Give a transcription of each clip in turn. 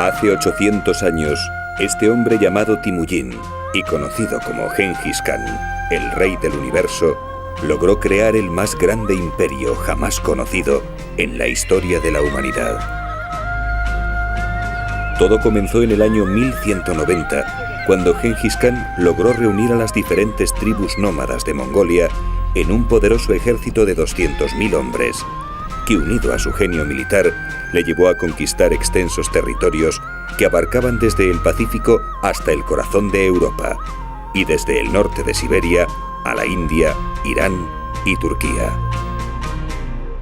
Hace 800 años, este hombre llamado Temujin, y conocido como Gengis Khan, el rey del universo, logró crear el más grande imperio jamás conocido en la historia de la humanidad. Todo comenzó en el año 1190, cuando Gengis Khan logró reunir a las diferentes tribus nómadas de Mongolia en un poderoso ejército de 200.000 hombres, que unido a su genio militar, le llevó a conquistar extensos territorios que abarcaban desde el Pacífico hasta el corazón de Europa, y desde el norte de Siberia a la India, Irán y Turquía.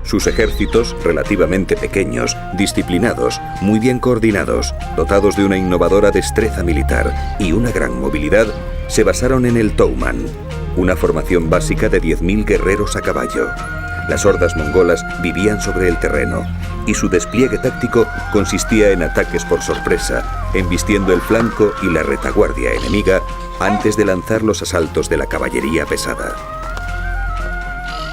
Sus ejércitos, relativamente pequeños, disciplinados, muy bien coordinados, dotados de una innovadora destreza militar y una gran movilidad, se basaron en el Touman, una formación básica de 10.000 guerreros a caballo. Las hordas mongolas vivían sobre el terreno, y su despliegue táctico consistía en ataques por sorpresa, embistiendo el flanco y la retaguardia enemiga antes de lanzar los asaltos de la caballería pesada.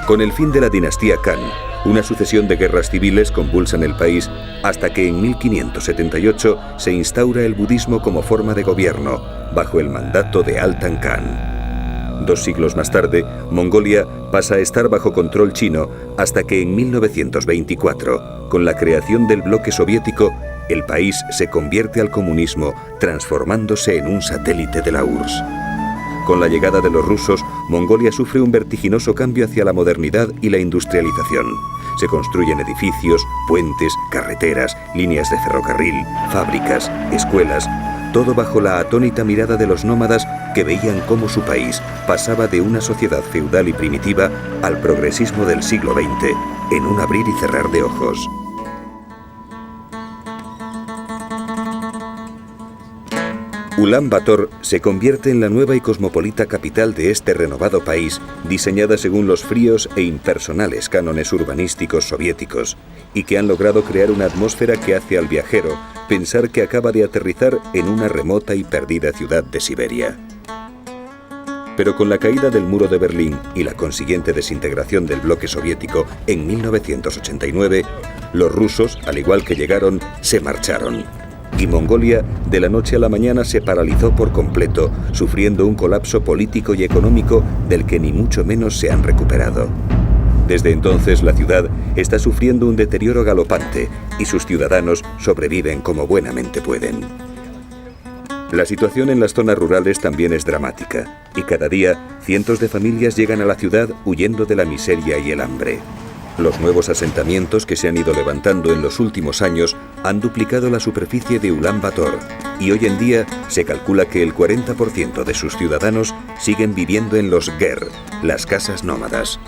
Con el fin de la dinastía Khan, una sucesión de guerras civiles convulsan el país hasta que en 1578 se instaura el budismo como forma de gobierno, bajo el mandato de Altan Khan. 2 siglos más tarde, Mongolia pasa a estar bajo control chino hasta que en 1924, con la creación del bloque soviético, el país se convierte al comunismo, transformándose en un satélite de la URSS. Con la llegada de los rusos, Mongolia sufre un vertiginoso cambio hacia la modernidad y la industrialización. Se construyen edificios, puentes, carreteras, líneas de ferrocarril, fábricas, escuelas, todo bajo la atónita mirada de los nómadas que veían cómo su país pasaba de una sociedad feudal y primitiva al progresismo del siglo XX, en un abrir y cerrar de ojos. Ulán Bator se convierte en la nueva y cosmopolita capital de este renovado país, diseñada según los fríos e impersonales cánones urbanísticos soviéticos, y que han logrado crear una atmósfera que hace al viajero pensar que acaba de aterrizar en una remota y perdida ciudad de Siberia. Pero con la caída del muro de Berlín y la consiguiente desintegración del bloque soviético en 1989, los rusos, al igual que llegaron, se marcharon. Y Mongolia, de la noche a la mañana, se paralizó por completo, sufriendo un colapso político y económico del que ni mucho menos se han recuperado. Desde entonces, la ciudad está sufriendo un deterioro galopante y sus ciudadanos sobreviven como buenamente pueden. La situación en las zonas rurales también es dramática, y cada día cientos de familias llegan a la ciudad huyendo de la miseria y el hambre. Los nuevos asentamientos que se han ido levantando en los últimos años han duplicado la superficie de Ulán Bator, y hoy en día se calcula que el 40% de sus ciudadanos siguen viviendo en los ger, las casas nómadas.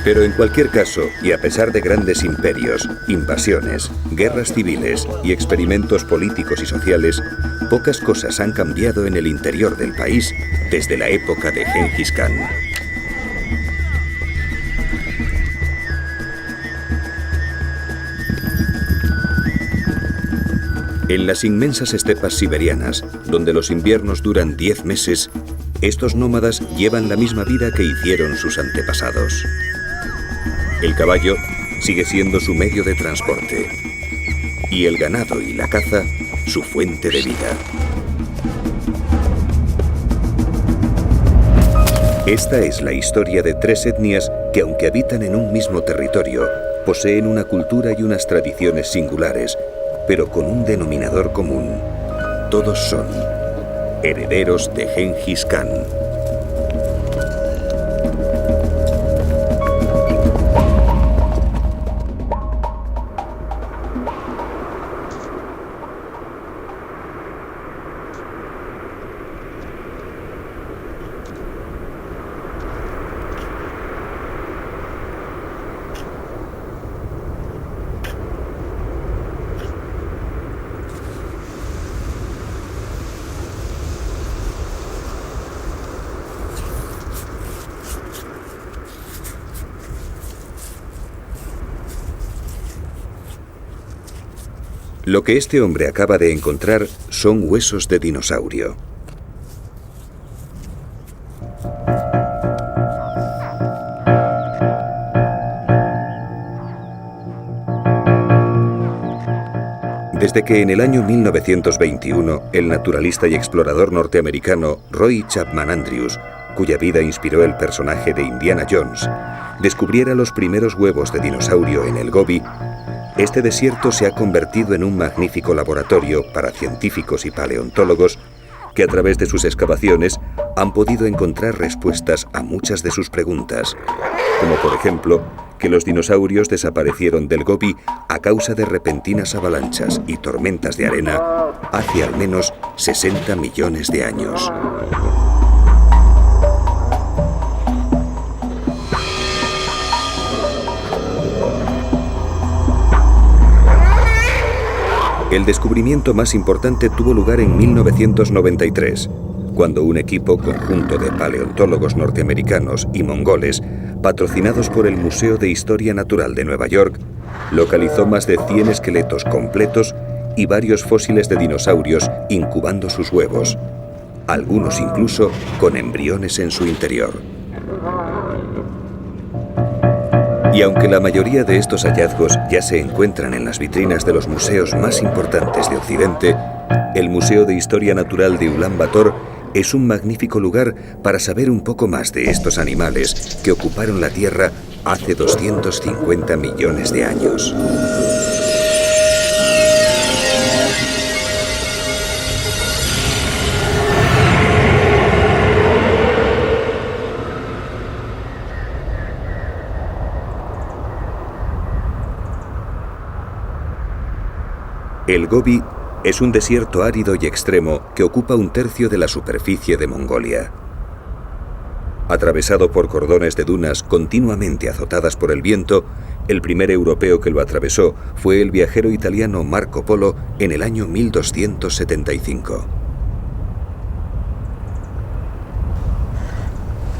Pero en cualquier caso, y a pesar de grandes imperios, invasiones, guerras civiles y experimentos políticos y sociales, pocas cosas han cambiado en el interior del país desde la época de Gengis Khan. En las inmensas estepas siberianas, donde los inviernos duran 10 meses, estos nómadas llevan la misma vida que hicieron sus antepasados. El caballo sigue siendo su medio de transporte, y el ganado y la caza su fuente de vida. Esta es la historia de 3 etnias que, aunque habitan en un mismo territorio, poseen una cultura y unas tradiciones singulares, pero con un denominador común. Todos son herederos de Gengis Khan. Lo que este hombre acaba de encontrar son huesos de dinosaurio. Desde que en el año 1921 el naturalista y explorador norteamericano Roy Chapman Andrews, cuya vida inspiró el personaje de Indiana Jones, descubriera los primeros huevos de dinosaurio en el Gobi, este desierto se ha convertido en un magnífico laboratorio para científicos y paleontólogos que a través de sus excavaciones han podido encontrar respuestas a muchas de sus preguntas, como por ejemplo que los dinosaurios desaparecieron del Gobi a causa de repentinas avalanchas y tormentas de arena hace al menos 60 millones de años. El descubrimiento más importante tuvo lugar en 1993, cuando un equipo conjunto de paleontólogos norteamericanos y mongoles, patrocinados por el Museo de Historia Natural de Nueva York, localizó más de 100 esqueletos completos y varios fósiles de dinosaurios incubando sus huevos, algunos incluso con embriones en su interior. Y aunque la mayoría de estos hallazgos ya se encuentran en las vitrinas de los museos más importantes de Occidente, el Museo de Historia Natural de Ulan Bator es un magnífico lugar para saber un poco más de estos animales que ocuparon la Tierra hace 250 millones de años. El Gobi es un desierto árido y extremo que ocupa 1/3 de la superficie de Mongolia. Atravesado por cordones de dunas continuamente azotadas por el viento, el primer europeo que lo atravesó fue el viajero italiano Marco Polo en el año 1275.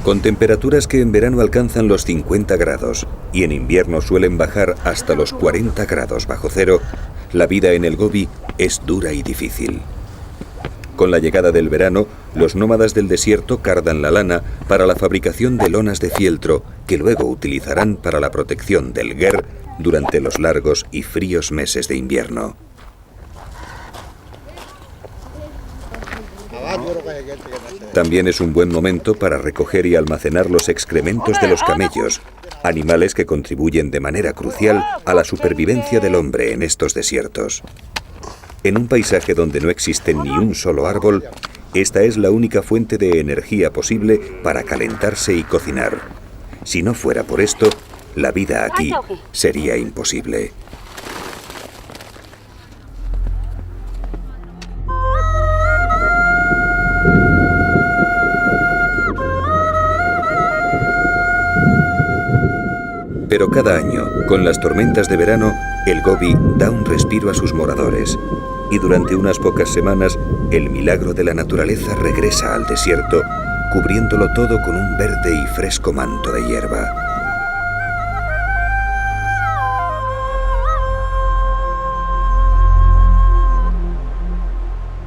Con temperaturas que en verano alcanzan los 50 grados y en invierno suelen bajar hasta los 40 grados bajo cero, la vida en el Gobi es dura y difícil. Con la llegada del verano, los nómadas del desierto cardan la lana para la fabricación de lonas de fieltro que luego utilizarán para la protección del ger durante los largos y fríos meses de invierno. También es un buen momento para recoger y almacenar los excrementos de los camellos, animales que contribuyen de manera crucial a la supervivencia del hombre en estos desiertos. En un paisaje donde no existe ni un solo árbol, esta es la única fuente de energía posible para calentarse y cocinar. Si no fuera por esto, la vida aquí sería imposible. Pero cada año, con las tormentas de verano, el Gobi da un respiro a sus moradores. Y durante unas pocas semanas, el milagro de la naturaleza regresa al desierto, cubriéndolo todo con un verde y fresco manto de hierba.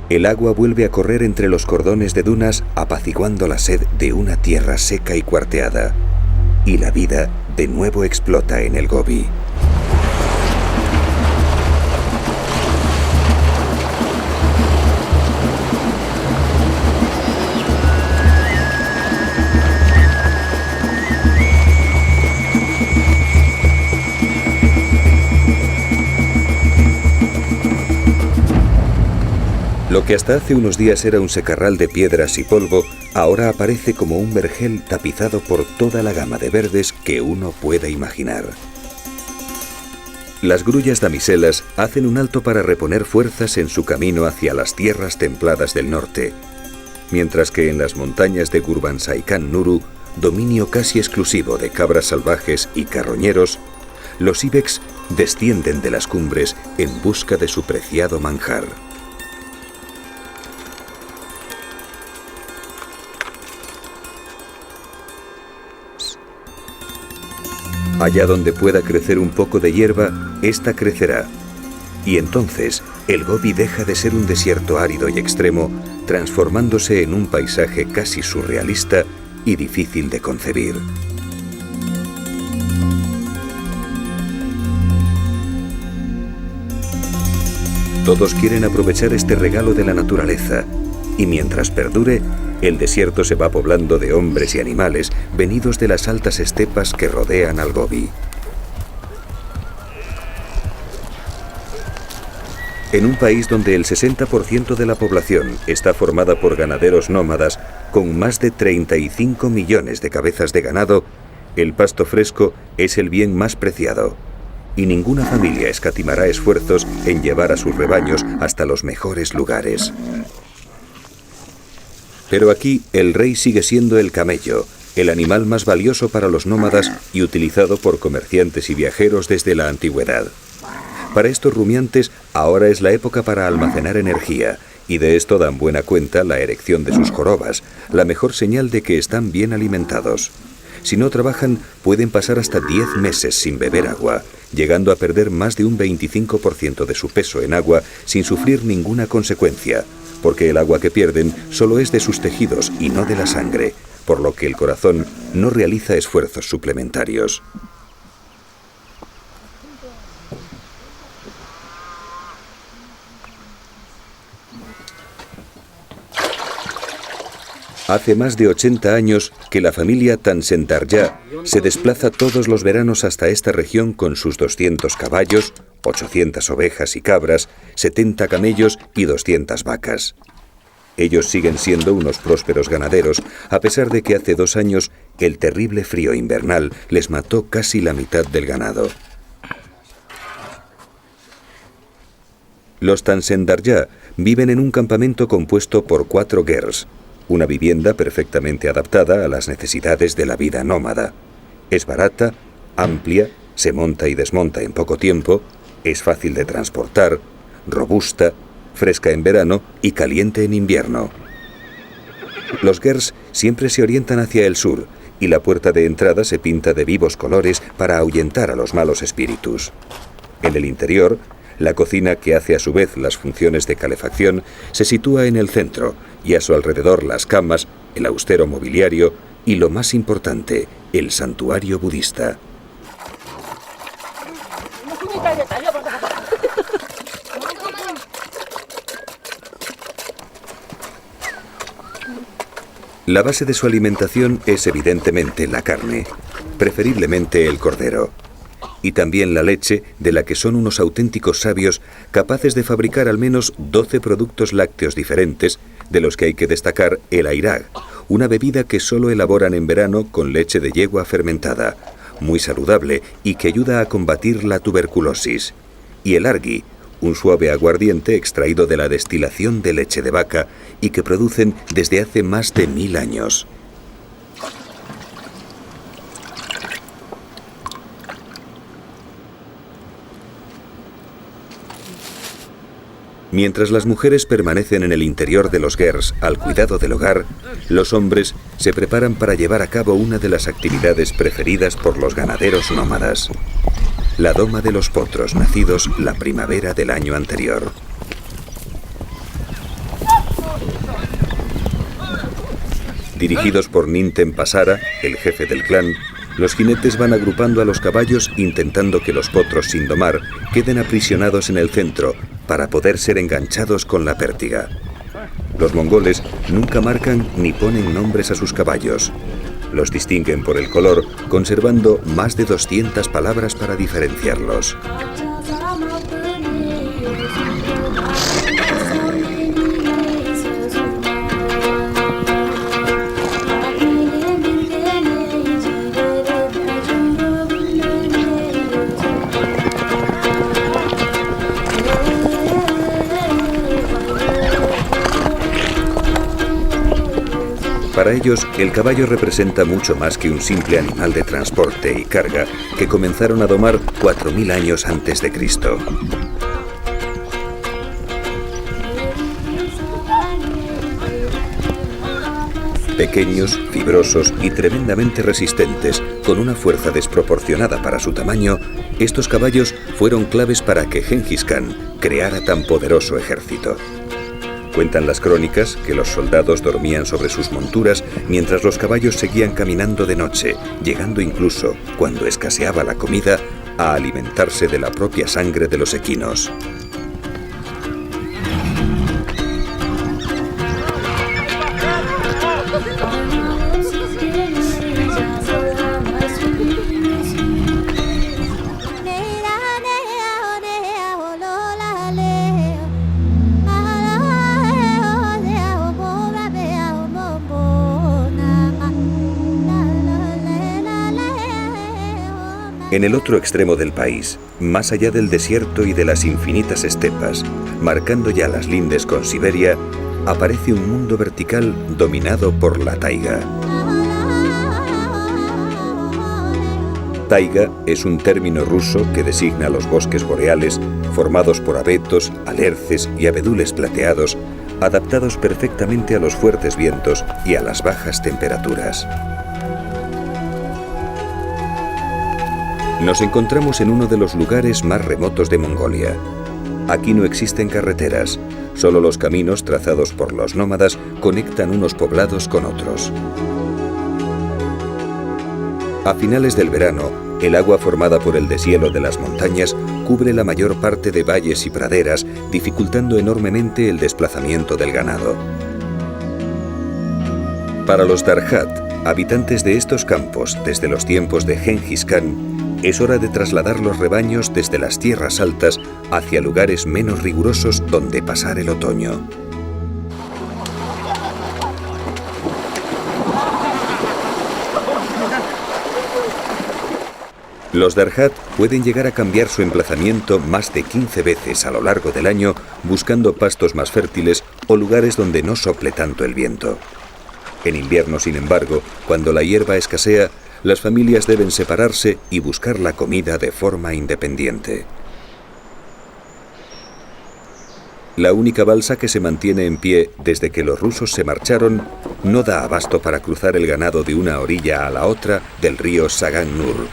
El agua vuelve a correr entre los cordones de dunas, apaciguando la sed de una tierra seca y cuarteada. Y la vida de nuevo explota en el Gobi. Lo que hasta hace unos días era un secarral de piedras y polvo, ahora aparece como un vergel tapizado por toda la gama de verdes que uno pueda imaginar. Las grullas damiselas hacen un alto para reponer fuerzas en su camino hacia las tierras templadas del norte, mientras que en las montañas de Gurbansaikan Nuru, dominio casi exclusivo de cabras salvajes y carroñeros, los ibex descienden de las cumbres en busca de su preciado manjar. Allá donde pueda crecer un poco de hierba, ésta crecerá. Y entonces, el Gobi deja de ser un desierto árido y extremo, transformándose en un paisaje casi surrealista y difícil de concebir. Todos quieren aprovechar este regalo de la naturaleza, y mientras perdure, el desierto se va poblando de hombres y animales venidos de las altas estepas que rodean al Gobi. En un país donde el 60% de la población está formada por ganaderos nómadas, con más de 35 millones de cabezas de ganado, el pasto fresco es el bien más preciado, y ninguna familia escatimará esfuerzos en llevar a sus rebaños hasta los mejores lugares. Pero aquí el rey sigue siendo el camello, el animal más valioso para los nómadas y utilizado por comerciantes y viajeros desde la antigüedad. Para estos rumiantes, ahora es la época para almacenar energía, y de esto dan buena cuenta la erección de sus jorobas, la mejor señal de que están bien alimentados. Si no trabajan, pueden pasar hasta 10 meses sin beber agua, llegando a perder más de un 25% de su peso en agua sin sufrir ninguna consecuencia, porque el agua que pierden solo es de sus tejidos y no de la sangre, por lo que el corazón no realiza esfuerzos suplementarios. Hace más de 80 años que la familia Tansendarya se desplaza todos los veranos hasta esta región con sus 200 caballos, 800 ovejas y cabras, 70 camellos y 200 vacas. Ellos siguen siendo unos prósperos ganaderos, a pesar de que hace 2 años el terrible frío invernal les mató casi la mitad del ganado. Los Tansendarya viven en un campamento compuesto por 4 gers, una vivienda perfectamente adaptada a las necesidades de la vida nómada. Es barata, amplia, se monta y desmonta en poco tiempo, es fácil de transportar, robusta, fresca en verano y caliente en invierno. Los gers siempre se orientan hacia el sur y la puerta de entrada se pinta de vivos colores para ahuyentar a los malos espíritus. En el interior, la cocina, que hace a su vez las funciones de calefacción, se sitúa en el centro y a su alrededor las camas, el austero mobiliario y, lo más importante, el santuario budista. La base de su alimentación es evidentemente la carne, preferiblemente el cordero, y también la leche, de la que son unos auténticos sabios capaces de fabricar al menos 12 productos lácteos diferentes, de los que hay que destacar el airag, una bebida que solo elaboran en verano con leche de yegua fermentada, muy saludable y que ayuda a combatir la tuberculosis, y el argi, un suave aguardiente extraído de la destilación de leche de vaca y que producen desde hace más de 1000 años. Mientras las mujeres permanecen en el interior de los gers al cuidado del hogar, los hombres se preparan para llevar a cabo una de las actividades preferidas por los ganaderos nómadas: la doma de los potros nacidos la primavera del año anterior. Dirigidos por Ninten Pasara, el jefe del clan, los jinetes van agrupando a los caballos intentando que los potros sin domar queden aprisionados en el centro para poder ser enganchados con la pértiga. Los mongoles nunca marcan ni ponen nombres a sus caballos. Los distinguen por el color, conservando más de 200 palabras para diferenciarlos. Para ellos, el caballo representa mucho más que un simple animal de transporte y carga que comenzaron a domar 4000 años antes de Cristo. Pequeños, fibrosos y tremendamente resistentes, con una fuerza desproporcionada para su tamaño, estos caballos fueron claves para que Gengis Khan creara tan poderoso ejército. Cuentan las crónicas que los soldados dormían sobre sus monturas mientras los caballos seguían caminando de noche, llegando incluso, cuando escaseaba la comida, a alimentarse de la propia sangre de los equinos. En el otro extremo del país, más allá del desierto y de las infinitas estepas, marcando ya las lindes con Siberia, aparece un mundo vertical dominado por la taiga. Taiga es un término ruso que designa los bosques boreales formados por abetos, alerces y abedules plateados, adaptados perfectamente a los fuertes vientos y a las bajas temperaturas. Nos encontramos en uno de los lugares más remotos de Mongolia. Aquí no existen carreteras, solo los caminos trazados por los nómadas conectan unos poblados con otros. A finales del verano, el agua formada por el deshielo de las montañas cubre la mayor parte de valles y praderas, dificultando enormemente el desplazamiento del ganado. Para los Darjat, habitantes de estos campos desde los tiempos de Genghis Khan, es hora de trasladar los rebaños desde las tierras altas hacia lugares menos rigurosos donde pasar el otoño. Los Darjat pueden llegar a cambiar su emplazamiento más de 15 veces a lo largo del año buscando pastos más fértiles o lugares donde no sople tanto el viento. En invierno, sin embargo, cuando la hierba escasea, las familias deben separarse y buscar la comida de forma independiente. La única balsa que se mantiene en pie desde que los rusos se marcharon no da abasto para cruzar el ganado de una orilla a la otra del río Sagan Nur.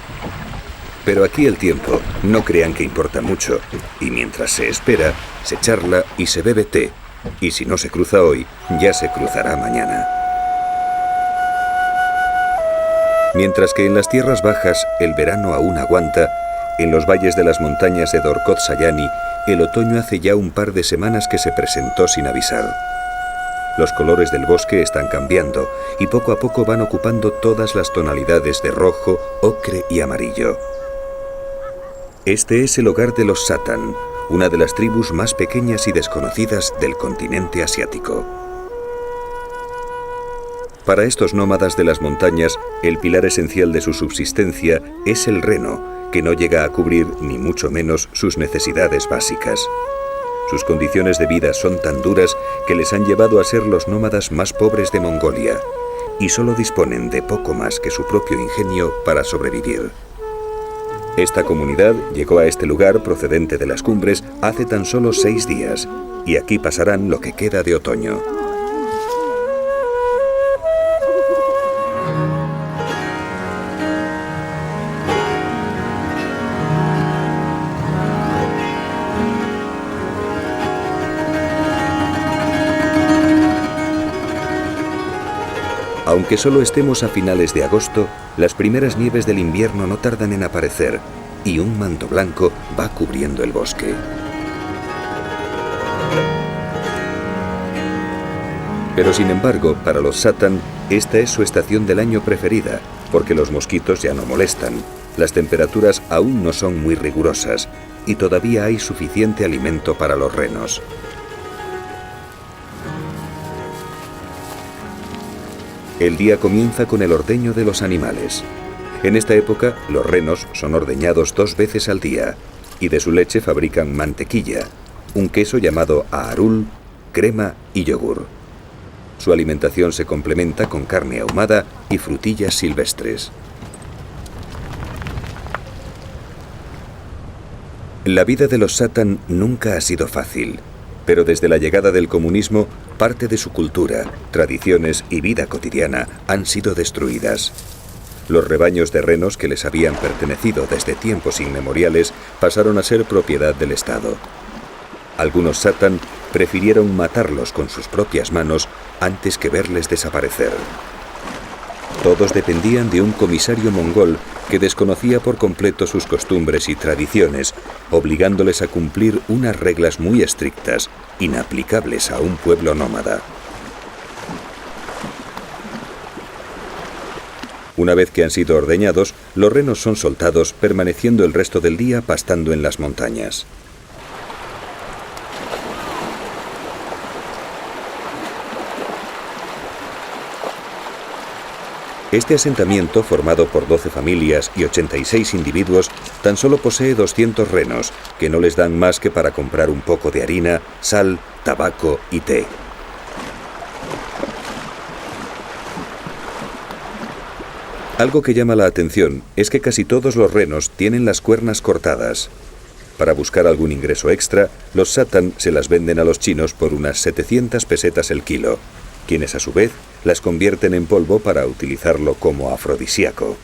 Pero aquí el tiempo no crean que importa mucho, y mientras se espera, se charla y se bebe té, y si no se cruza hoy, ya se cruzará mañana. Mientras que en las tierras bajas el verano aún aguanta, en los valles de las montañas de Dorkot Sayani el otoño hace ya un par de semanas que se presentó sin avisar. Los colores del bosque están cambiando y poco a poco van ocupando todas las tonalidades de rojo, ocre y amarillo. Este es el hogar de los Satan, una de las tribus más pequeñas y desconocidas del continente asiático. Para estos nómadas de las montañas, el pilar esencial de su subsistencia es el reno, que no llega a cubrir ni mucho menos sus necesidades básicas. Sus condiciones de vida son tan duras que les han llevado a ser los nómadas más pobres de Mongolia, y solo disponen de poco más que su propio ingenio para sobrevivir. Esta comunidad llegó a este lugar procedente de las cumbres hace tan solo 6 días, y aquí pasarán lo que queda de otoño. Aunque solo estemos a finales de agosto, las primeras nieves del invierno no tardan en aparecer y un manto blanco va cubriendo el bosque. Pero sin embargo, para los Satan, esta es su estación del año preferida, porque los mosquitos ya no molestan, las temperaturas aún no son muy rigurosas y todavía hay suficiente alimento para los renos. El día comienza con el ordeño de los animales. En esta época, los renos son ordeñados 2 veces al día y de su leche fabrican mantequilla, un queso llamado aarul, crema y yogur. Su alimentación se complementa con carne ahumada y frutillas silvestres. La vida de los Satan nunca ha sido fácil, pero desde la llegada del comunismo, parte de su cultura, tradiciones y vida cotidiana han sido destruidas. Los rebaños de renos que les habían pertenecido desde tiempos inmemoriales pasaron a ser propiedad del Estado. Algunos Satan prefirieron matarlos con sus propias manos antes que verles desaparecer. Todos dependían de un comisario mongol que desconocía por completo sus costumbres y tradiciones, obligándoles a cumplir unas reglas muy estrictas, inaplicables a un pueblo nómada. Una vez que han sido ordeñados, los renos son soltados, permaneciendo el resto del día pastando en las montañas. Este asentamiento, formado por 12 familias y 86 individuos, tan solo posee 200 renos, que no les dan más que para comprar un poco de harina, sal, tabaco y té. Algo que llama la atención es que casi todos los renos tienen las cuernas cortadas. Para buscar algún ingreso extra, los satan se las venden a los chinos por unas 700 pesetas el kilo, quienes a su vez las convierten en polvo para utilizarlo como afrodisíaco.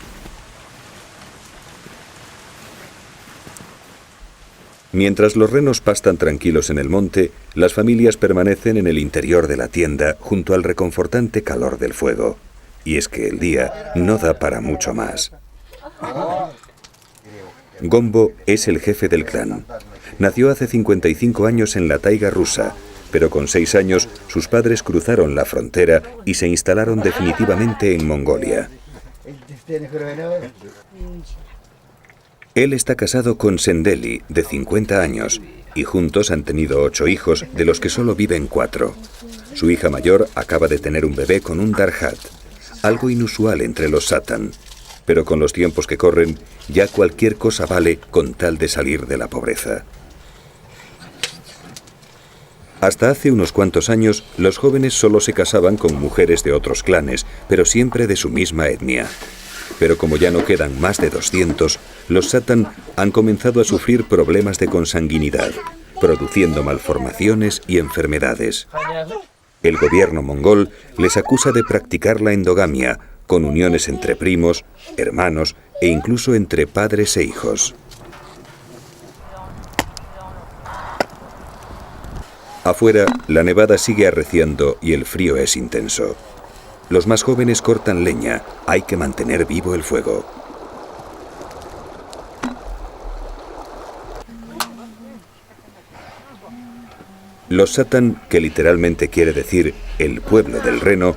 Mientras los renos pastan tranquilos en el monte, las familias permanecen en el interior de la tienda junto al reconfortante calor del fuego. Y es que el día no da para mucho más. Gombo es el jefe del clan. Nació hace 55 años en la taiga rusa, pero con 6 años sus padres cruzaron la frontera y se instalaron definitivamente en Mongolia. Él está casado con Sendeli, de 50 años, y juntos han tenido 8 hijos, de los que solo viven 4. Su hija mayor acaba de tener un bebé con un Darhat, algo inusual entre los satan, pero con los tiempos que corren, ya cualquier cosa vale con tal de salir de la pobreza. Hasta hace unos cuantos años, los jóvenes solo se casaban con mujeres de otros clanes, pero siempre de su misma etnia. Pero como ya no quedan más de 200, los satan han comenzado a sufrir problemas de consanguinidad, produciendo malformaciones y enfermedades. El gobierno mongol les acusa de practicar la endogamia, con uniones entre primos, hermanos e incluso entre padres e hijos. Afuera, la nevada sigue arreciando y el frío es intenso. Los más jóvenes cortan leña, hay que mantener vivo el fuego. Los satan, que literalmente quiere decir el pueblo del reno,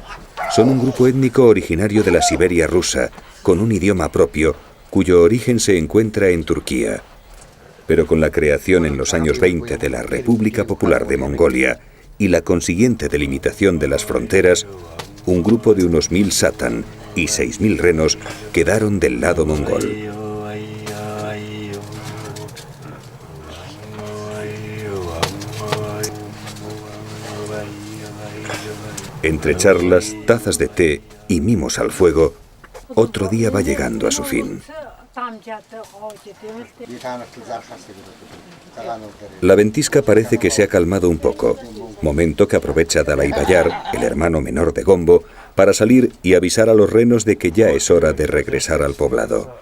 son un grupo étnico originario de la Siberia rusa, con un idioma propio, cuyo origen se encuentra en Turquía. Pero con la creación en los años 20 de la República Popular de Mongolia y la consiguiente delimitación de las fronteras, un grupo de unos 1000 satan y 6000 renos quedaron del lado mongol. Entre charlas, tazas de té y mimos al fuego, otro día va llegando a su fin. La ventisca parece que se ha calmado un poco, momento que aprovecha Dalai Bayar, el hermano menor de Gombo, para salir y avisar a los renos de que ya es hora de regresar al poblado.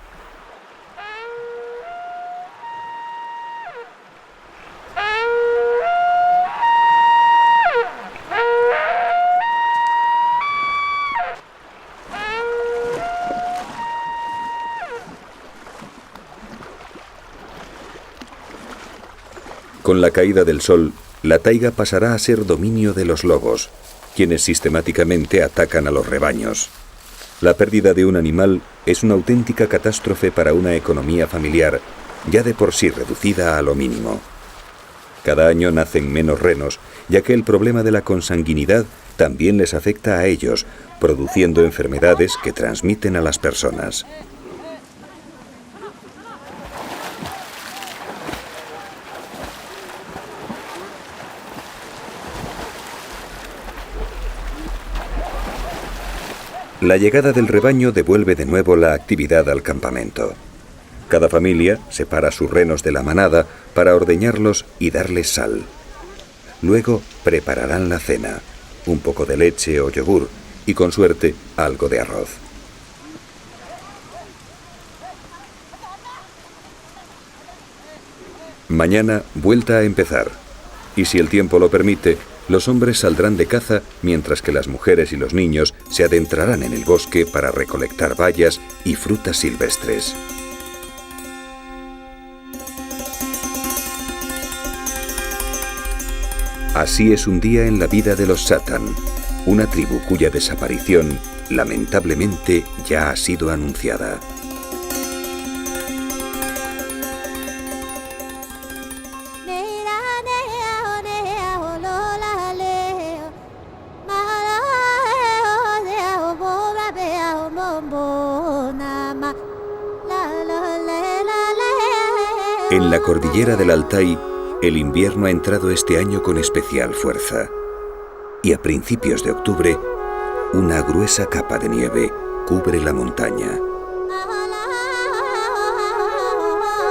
Con la caída del sol, la taiga pasará a ser dominio de los lobos, quienes sistemáticamente atacan a los rebaños. La pérdida de un animal es una auténtica catástrofe para una economía familiar, ya de por sí reducida a lo mínimo. Cada año nacen menos renos, ya que el problema de la consanguinidad también les afecta a ellos, produciendo enfermedades que transmiten a las personas. La llegada del rebaño devuelve de nuevo la actividad al campamento. Cada familia separa sus renos de la manada para ordeñarlos y darles sal. Luego prepararán la cena, un poco de leche o yogur y, con suerte, algo de arroz. Mañana vuelta a empezar, y si el tiempo lo permite, los hombres saldrán de caza mientras que las mujeres y los niños se adentrarán en el bosque para recolectar bayas y frutas silvestres. Así es un día en la vida de los satan, una tribu cuya desaparición, lamentablemente, ya ha sido anunciada. En la cordillera del Altai, el invierno ha entrado este año con especial fuerza. Y a principios de octubre, una gruesa capa de nieve cubre la montaña.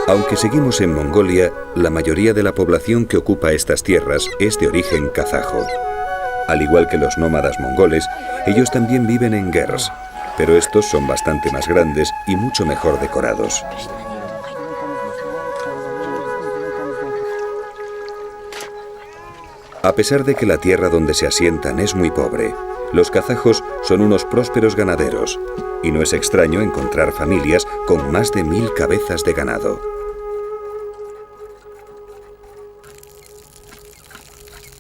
Aunque seguimos en Mongolia, la mayoría de la población que ocupa estas tierras es de origen kazajo. Al igual que los nómadas mongoles, ellos también viven en gers, pero estos son bastante más grandes y mucho mejor decorados. A pesar de que la tierra donde se asientan es muy pobre, los kazajos son unos prósperos ganaderos, y no es extraño encontrar familias con más de 1000 cabezas de ganado.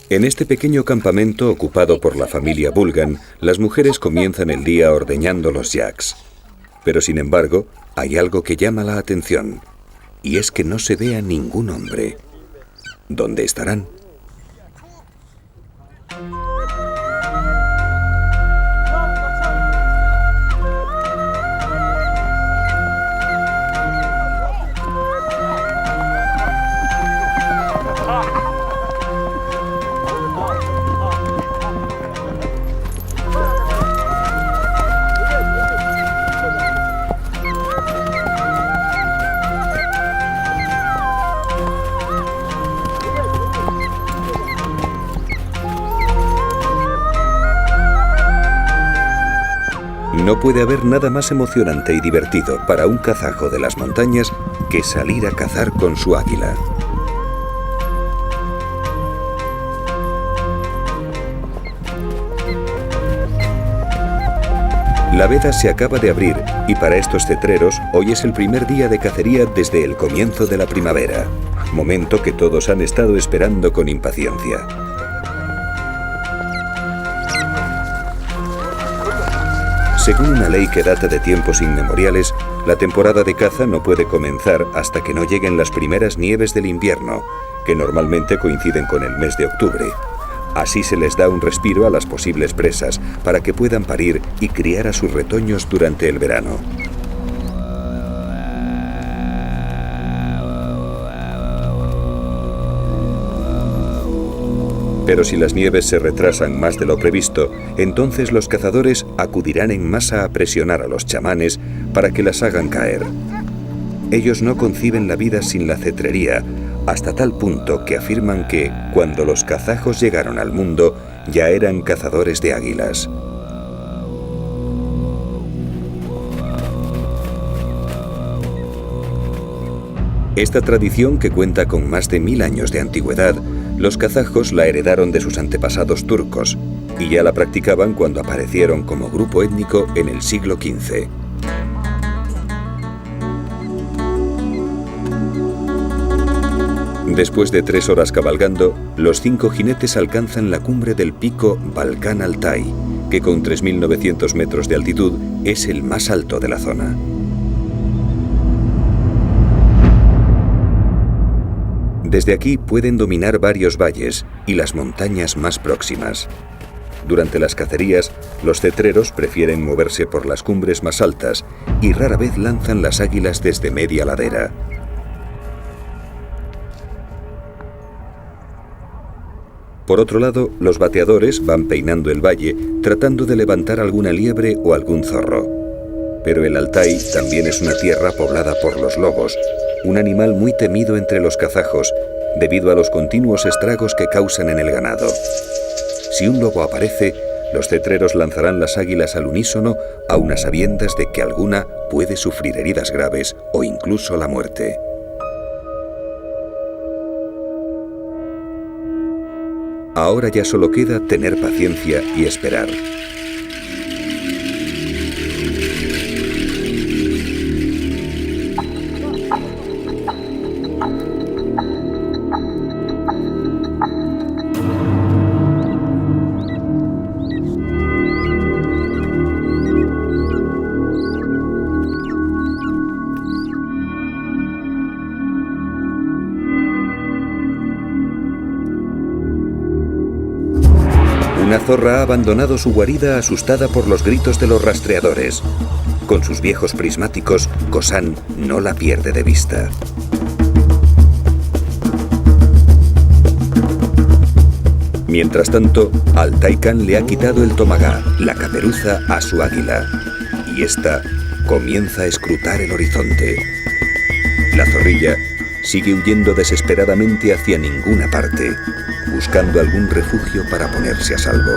En este pequeño campamento ocupado por la familia Bulgan, las mujeres comienzan el día ordeñando los yaks. Pero sin embargo, hay algo que llama la atención, y es que no se ve a ningún hombre. ¿Dónde estarán? No puede haber nada más emocionante y divertido para un kazajo de las montañas que salir a cazar con su águila. La veda se acaba de abrir y para estos cetreros hoy es el primer día de cacería desde el comienzo de la primavera, momento que todos han estado esperando con impaciencia. Según una ley que data de tiempos inmemoriales, la temporada de caza no puede comenzar hasta que no lleguen las primeras nieves del invierno, que normalmente coinciden con el mes de octubre. Así se les da un respiro a las posibles presas para que puedan parir y criar a sus retoños durante el verano. Pero si las nieves se retrasan más de lo previsto, entonces los cazadores acudirán en masa a presionar a los chamanes para que las hagan caer. Ellos no conciben la vida sin la cetrería, hasta tal punto que afirman que, cuando los kazajos llegaron al mundo, ya eran cazadores de águilas. Esta tradición, que cuenta con más de 1000 años de antigüedad, los kazajos la heredaron de sus antepasados turcos, y ya la practicaban cuando aparecieron como grupo étnico en el siglo XV. Después de 3 horas cabalgando, los 5 jinetes alcanzan la cumbre del pico Balkan Altai, que con 3.900 metros de altitud es el más alto de la zona. Desde aquí pueden dominar varios valles y las montañas más próximas. Durante las cacerías, los cetreros prefieren moverse por las cumbres más altas y rara vez lanzan las águilas desde media ladera. Por otro lado, los bateadores van peinando el valle tratando de levantar alguna liebre o algún zorro. Pero el Altai también es una tierra poblada por los lobos, un animal muy temido entre los kazajos debido a los continuos estragos que causan en el ganado. Si un lobo aparece, los cetreros lanzarán las águilas al unísono, aun a sabiendas de que alguna puede sufrir heridas graves o incluso la muerte. Ahora ya solo queda tener paciencia y esperar. Una zorra ha abandonado su guarida asustada por los gritos de los rastreadores. Con sus viejos prismáticos, Kosan no la pierde de vista. Mientras tanto, Altai Khan le ha quitado el tomagá, la caperuza, a su águila, y ésta comienza a escrutar el horizonte. La zorrilla sigue huyendo desesperadamente hacia ninguna parte, buscando algún refugio para ponerse a salvo.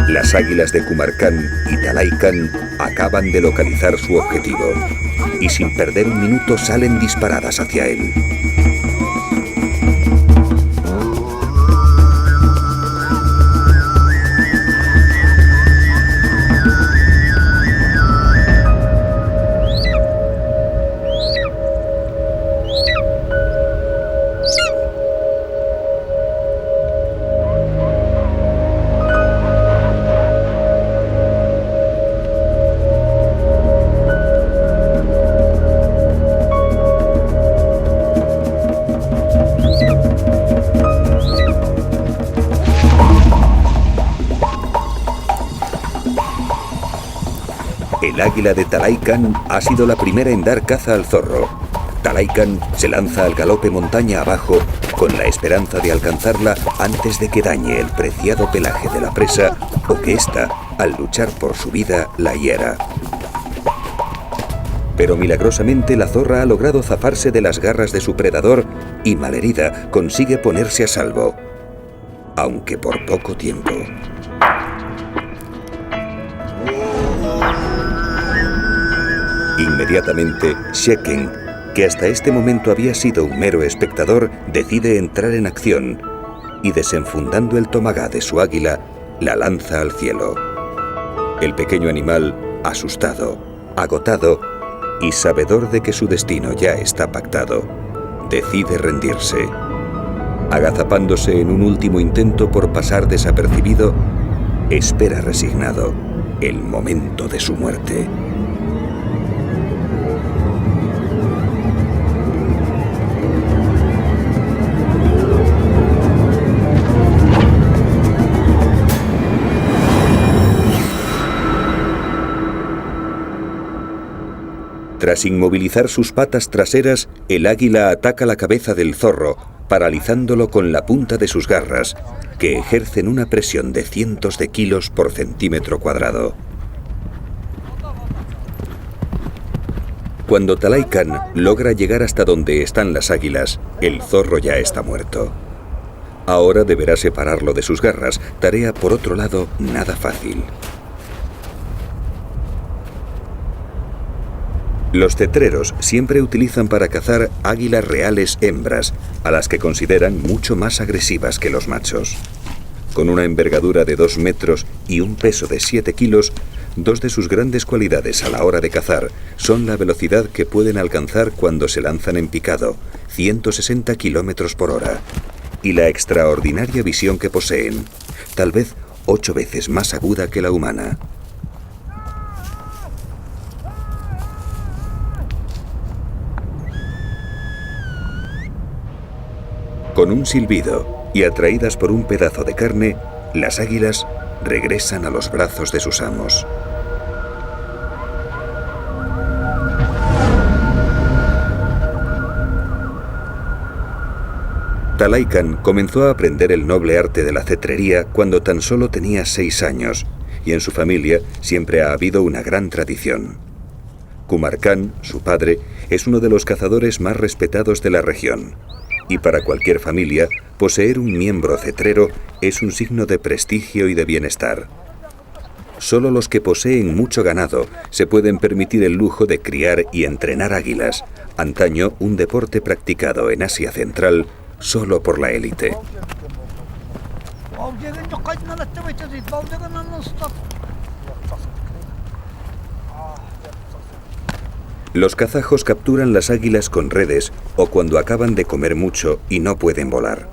Las águilas de Kumar Khan y Talai Khan acaban de localizar su objetivo y sin perder un minuto salen disparadas hacia él. El águila de Talai Khan ha sido la primera en dar caza al zorro. Talai Khan se lanza al galope montaña abajo con la esperanza de alcanzarla antes de que dañe el preciado pelaje de la presa o que ésta, al luchar por su vida, la hiera. Pero milagrosamente la zorra ha logrado zafarse de las garras de su predador y, malherida, consigue ponerse a salvo, aunque por poco tiempo. Inmediatamente, Sheken, que hasta este momento había sido un mero espectador, decide entrar en acción y, desenfundando el tomagá de su águila, la lanza al cielo. El pequeño animal, asustado, agotado y sabedor de que su destino ya está pactado, decide rendirse. Agazapándose en un último intento por pasar desapercibido, espera resignado el momento de su muerte. Tras inmovilizar sus patas traseras, el águila ataca la cabeza del zorro, paralizándolo con la punta de sus garras, que ejercen una presión de cientos de kilos por centímetro cuadrado. Cuando Talai Khan logra llegar hasta donde están las águilas, el zorro ya está muerto. Ahora deberá separarlo de sus garras, tarea por otro lado nada fácil. Los cetreros siempre utilizan para cazar águilas reales hembras, a las que consideran mucho más agresivas que los machos. Con una envergadura de 2 metros y un peso de 7 kilos, dos de sus grandes cualidades a la hora de cazar son la velocidad que pueden alcanzar cuando se lanzan en picado, 160 kilómetros por hora, y la extraordinaria visión que poseen, tal vez 8 veces más aguda que la humana. Con un silbido y atraídas por un pedazo de carne, las águilas regresan a los brazos de sus amos. Talai Khan comenzó a aprender el noble arte de la cetrería cuando tan solo tenía 6 años, y en su familia siempre ha habido una gran tradición. Kumar Khan, su padre, es uno de los cazadores más respetados de la región. Y para cualquier familia, poseer un miembro cetrero es un signo de prestigio y de bienestar. Solo los que poseen mucho ganado se pueden permitir el lujo de criar y entrenar águilas, antaño un deporte practicado en Asia Central solo por la élite. Los kazajos capturan las águilas con redes o cuando acaban de comer mucho y no pueden volar.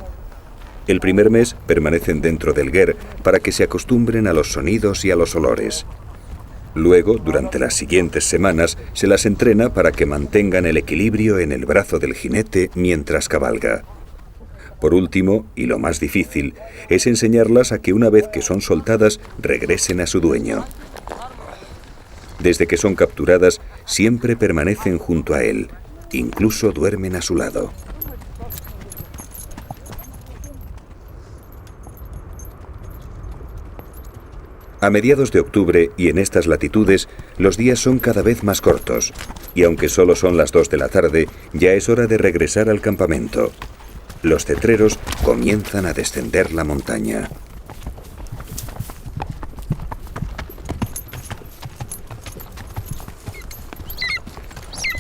El primer mes permanecen dentro del ger para que se acostumbren a los sonidos y a los olores. Luego, durante las siguientes semanas, se las entrena para que mantengan el equilibrio en el brazo del jinete mientras cabalga. Por último, y lo más difícil, es enseñarlas a que una vez que son soltadas, regresen a su dueño. Desde que son capturadas, siempre permanecen junto a él, incluso duermen a su lado. A mediados de octubre y en estas latitudes, los días son cada vez más cortos, y aunque solo son las 2 de la tarde, ya es hora de regresar al campamento. Los cetreros comienzan a descender la montaña.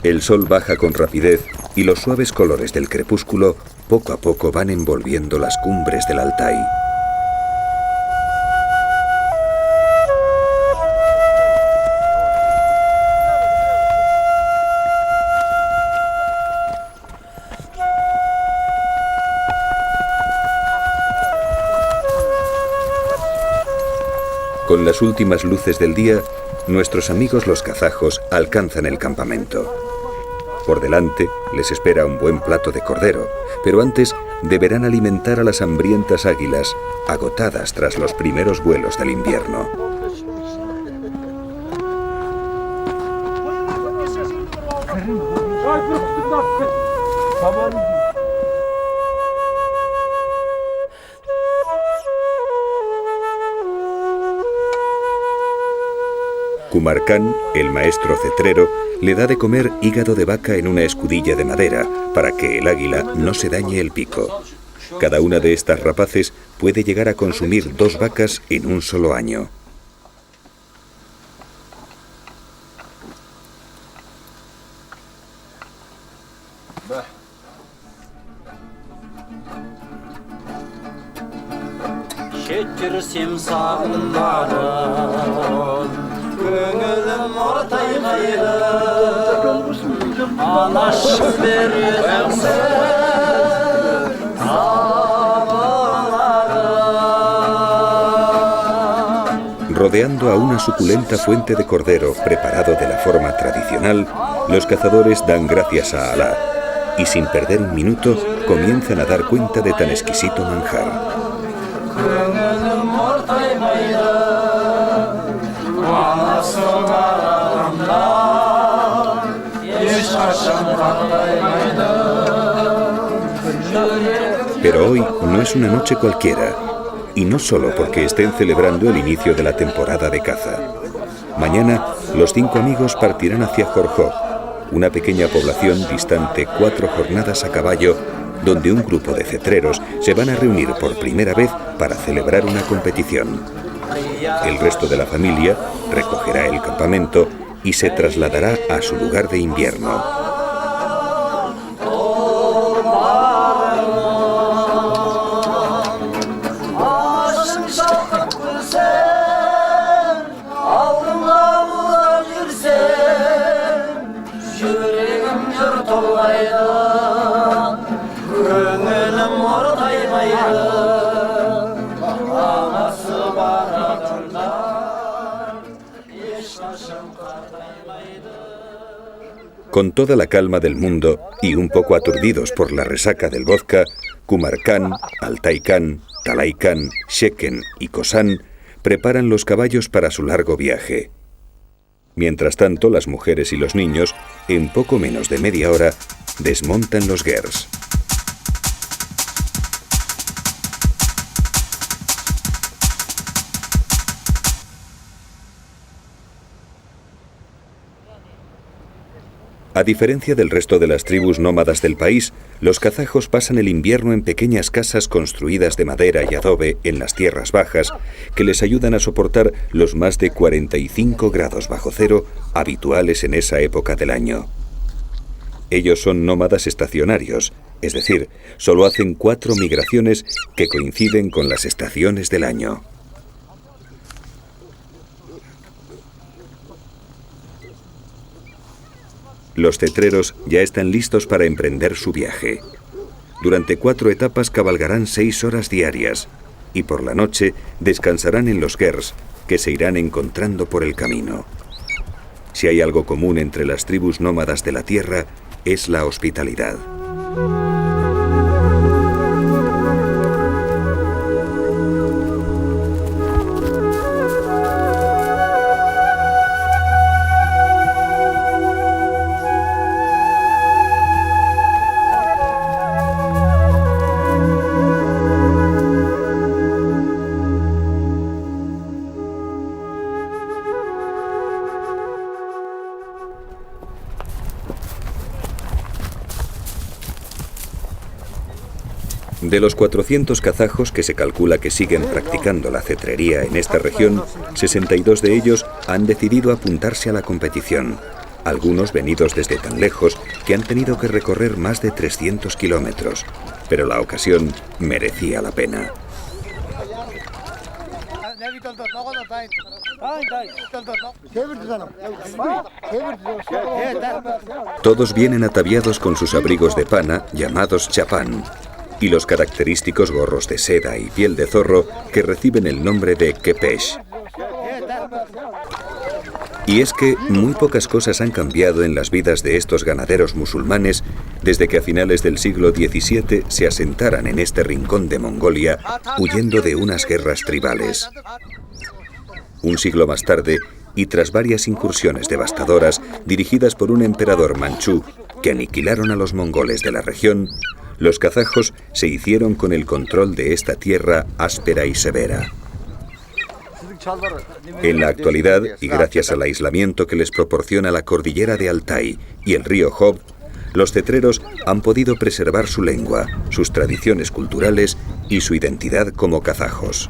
El sol baja con rapidez y los suaves colores del crepúsculo poco a poco van envolviendo las cumbres del Altai. Con las últimas luces del día, nuestros amigos los kazajos alcanzan el campamento. Por delante les espera un buen plato de cordero, pero antes deberán alimentar a las hambrientas águilas, agotadas tras los primeros vuelos del invierno. Kumar Khan, el maestro cetrero, le da de comer hígado de vaca en una escudilla de madera para que el águila no se dañe el pico. Cada una de estas rapaces puede llegar a consumir 2 vacas en un solo año. Rodeando a una suculenta fuente de cordero preparado de la forma tradicional, los cazadores dan gracias a Alá y sin perder un minuto comienzan a dar cuenta de tan exquisito manjar. Pero hoy no es una noche cualquiera, y no solo porque estén celebrando el inicio de la temporada de caza. Mañana, los 5 amigos partirán hacia Jorjó, una pequeña población distante 4 jornadas a caballo, donde un grupo de cetreros se van a reunir por primera vez para celebrar una competición. El resto de la familia recogerá el campamento y se trasladará a su lugar de invierno. Con toda la calma del mundo y un poco aturdidos por la resaca del vodka, Kumar Khan, Altai Khan, Talai Khan, Sheken y Kosan preparan los caballos para su largo viaje. Mientras tanto, las mujeres y los niños, en poco menos de media hora, desmontan los gers. A diferencia del resto de las tribus nómadas del país, los kazajos pasan el invierno en pequeñas casas construidas de madera y adobe en las tierras bajas, que les ayudan a soportar los más de 45 grados bajo cero habituales en esa época del año. Ellos son nómadas estacionarios, es decir, solo hacen 4 migraciones que coinciden con las estaciones del año. Los cetreros ya están listos para emprender su viaje. Durante 4 etapas cabalgarán 6 horas diarias y por la noche descansarán en los gers que se irán encontrando por el camino. Si hay algo común entre las tribus nómadas de la tierra, es la hospitalidad. De los 400 kazajos que se calcula que siguen practicando la cetrería en esta región, 62 de ellos han decidido apuntarse a la competición. Algunos venidos desde tan lejos que han tenido que recorrer más de 300 kilómetros. Pero la ocasión merecía la pena. Todos vienen ataviados con sus abrigos de pana, llamados chapán, y los característicos gorros de seda y piel de zorro que reciben el nombre de kepesh. Y es que muy pocas cosas han cambiado en las vidas de estos ganaderos musulmanes desde que a finales del siglo XVII se asentaran en este rincón de Mongolia huyendo de unas guerras tribales. Un siglo más tarde, y tras varias incursiones devastadoras dirigidas por un emperador manchú que aniquilaron a los mongoles de la región, los kazajos se hicieron con el control de esta tierra áspera y severa. En la actualidad, y gracias al aislamiento que les proporciona la cordillera de Altai y el río Job, los cetreros han podido preservar su lengua, sus tradiciones culturales y su identidad como kazajos.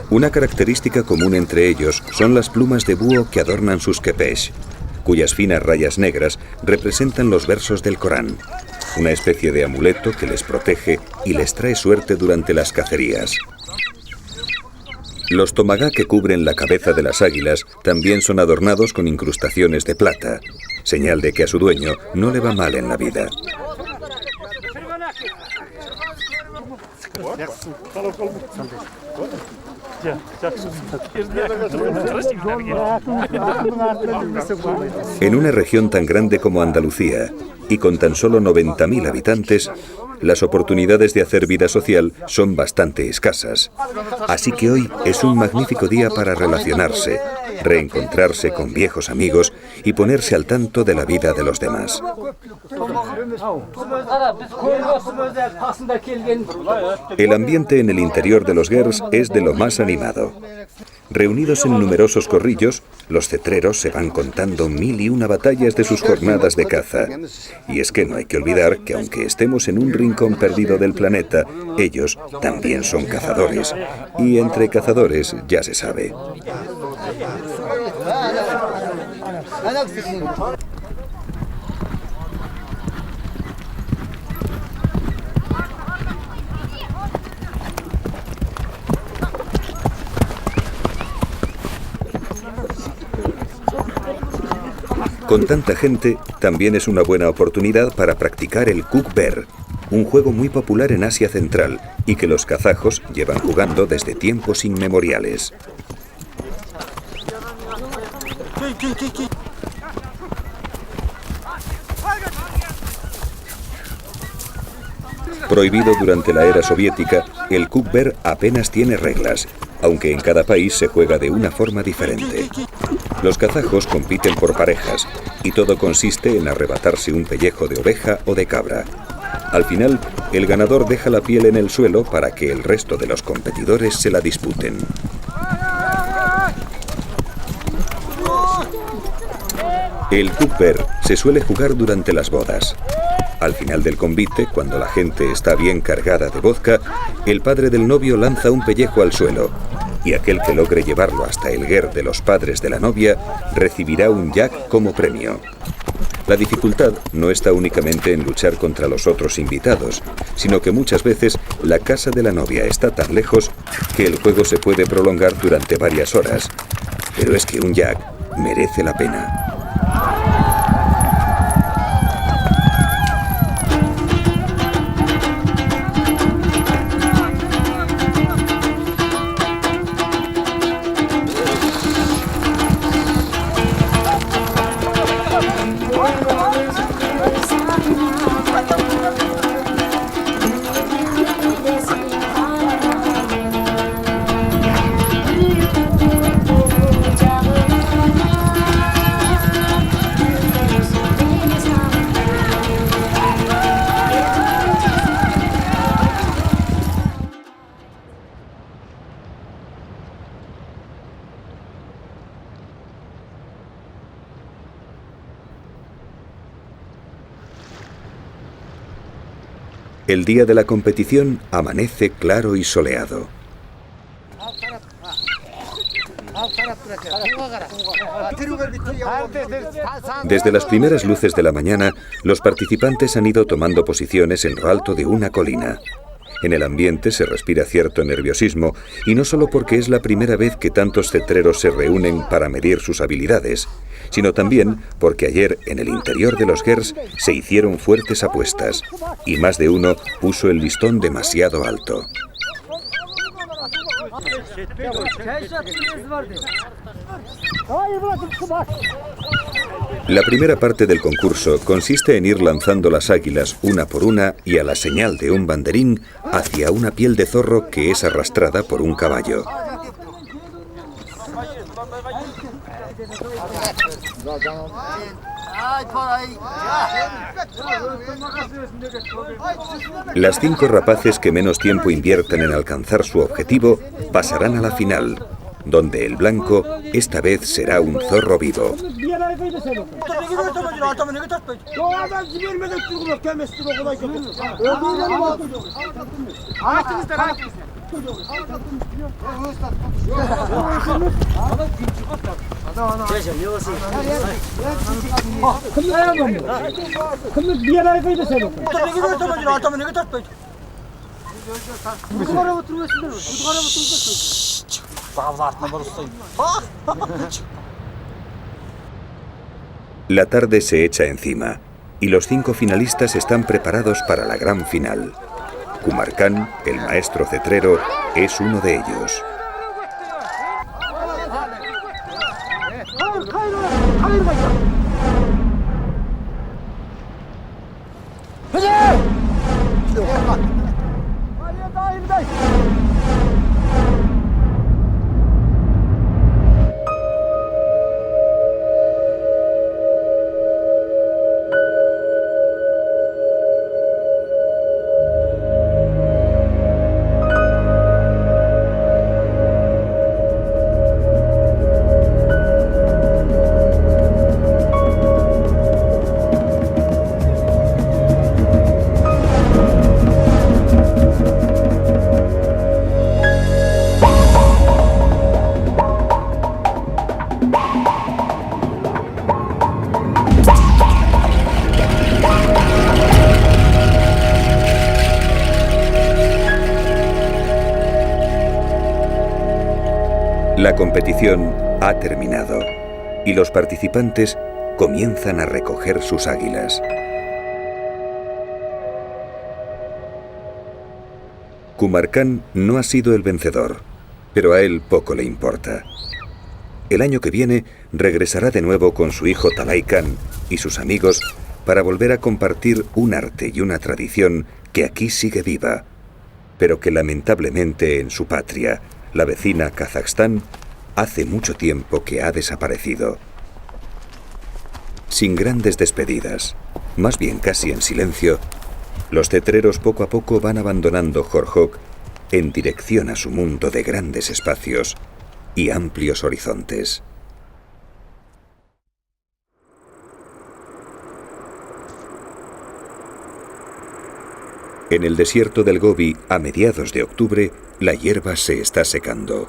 Una característica común entre ellos son las plumas de búho que adornan sus kepesh, cuyas finas rayas negras representan los versos del Corán, una especie de amuleto que les protege y les trae suerte durante las cacerías. Los tomagá que cubren la cabeza de las águilas también son adornados con incrustaciones de plata, señal de que a su dueño no le va mal en la vida. En una región tan grande como Andalucía y con tan solo 90.000 habitantes, las oportunidades de hacer vida social son bastante escasas. Así que hoy es un magnífico día para relacionarse, reencontrarse con viejos amigos y ponerse al tanto de la vida de los demás. El ambiente en el interior de los gers es de lo más animado. Reunidos en numerosos corrillos, los cetreros se van contando 1001 batallas de sus jornadas de caza. Y es que no hay que olvidar que aunque estemos en un rincón perdido del planeta, ellos también son cazadores. Y entre cazadores ya se sabe. Con tanta gente, también es una buena oportunidad para practicar el kuk-ber, un juego muy popular en Asia Central y que los kazajos llevan jugando desde tiempos inmemoriales. Prohibido durante la era soviética, el kuk-ber apenas tiene reglas, aunque en cada país se juega de una forma diferente. Los kazajos compiten por parejas y todo consiste en arrebatarse un pellejo de oveja o de cabra. Al final, el ganador deja la piel en el suelo para que el resto de los competidores se la disputen. El kuk-ber se suele jugar durante las bodas. Al final del convite, cuando la gente está bien cargada de vodka, el padre del novio lanza un pellejo al suelo y aquel que logre llevarlo hasta el ger de los padres de la novia recibirá un yak como premio. La dificultad no está únicamente en luchar contra los otros invitados, sino que muchas veces la casa de la novia está tan lejos que el juego se puede prolongar durante varias horas. Pero es que un yak merece la pena. El día de la competición amanece claro y soleado. Desde las primeras luces de la mañana, los participantes han ido tomando posiciones en lo alto de una colina. En el ambiente se respira cierto nerviosismo, y no solo porque es la primera vez que tantos cetreros se reúnen para medir sus habilidades, sino también porque ayer en el interior de los Gers se hicieron fuertes apuestas, y más de uno puso el listón demasiado alto. La primera parte del concurso consiste en ir lanzando las águilas una por una y a la señal de un banderín hacia una piel de zorro que es arrastrada por un caballo. Las 5 rapaces que menos tiempo invierten en alcanzar su objetivo pasarán a la final, donde el blanco esta vez será un zorro vivo. La tarde se echa encima y los 5 finalistas están preparados para la gran final. Kumar Khan, el maestro cetrero, es uno de ellos. La competición ha terminado y los participantes comienzan a recoger sus águilas. Kumar Khan no ha sido el vencedor, pero a él poco le importa. El año que viene regresará de nuevo con su hijo Talai Khan y sus amigos para volver a compartir un arte y una tradición que aquí sigue viva, pero que lamentablemente en su patria, la vecina Kazajstán, hace mucho tiempo que ha desaparecido. Sin grandes despedidas, más bien casi en silencio, los cetreros poco a poco van abandonando Jorjok en dirección a su mundo de grandes espacios y amplios horizontes. En el desierto del Gobi, a mediados de octubre, la hierba se está secando.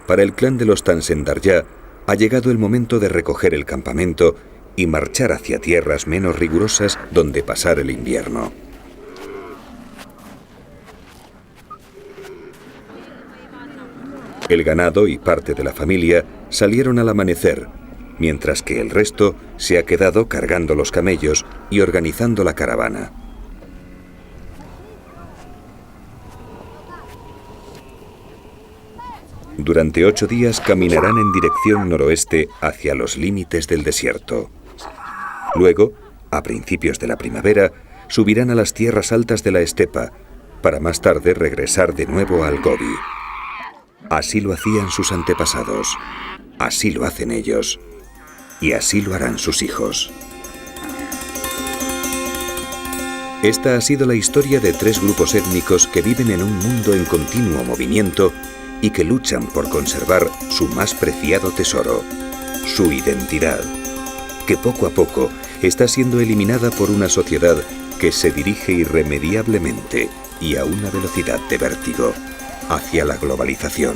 Para el clan de los Tansendarya ha llegado el momento de recoger el campamento y marchar hacia tierras menos rigurosas donde pasar el invierno. El ganado y parte de la familia salieron al amanecer, mientras que el resto se ha quedado cargando los camellos y organizando la caravana. Durante 8 días caminarán en dirección noroeste hacia los límites del desierto. Luego, a principios de la primavera, subirán a las tierras altas de la estepa, para más tarde regresar de nuevo al Gobi. Así lo hacían sus antepasados, así lo hacen ellos, y así lo harán sus hijos. Esta ha sido la historia de 3 grupos étnicos que viven en un mundo en continuo movimiento y que luchan por conservar su más preciado tesoro, su identidad, que poco a poco está siendo eliminada por una sociedad que se dirige irremediablemente y a una velocidad de vértigo hacia la globalización.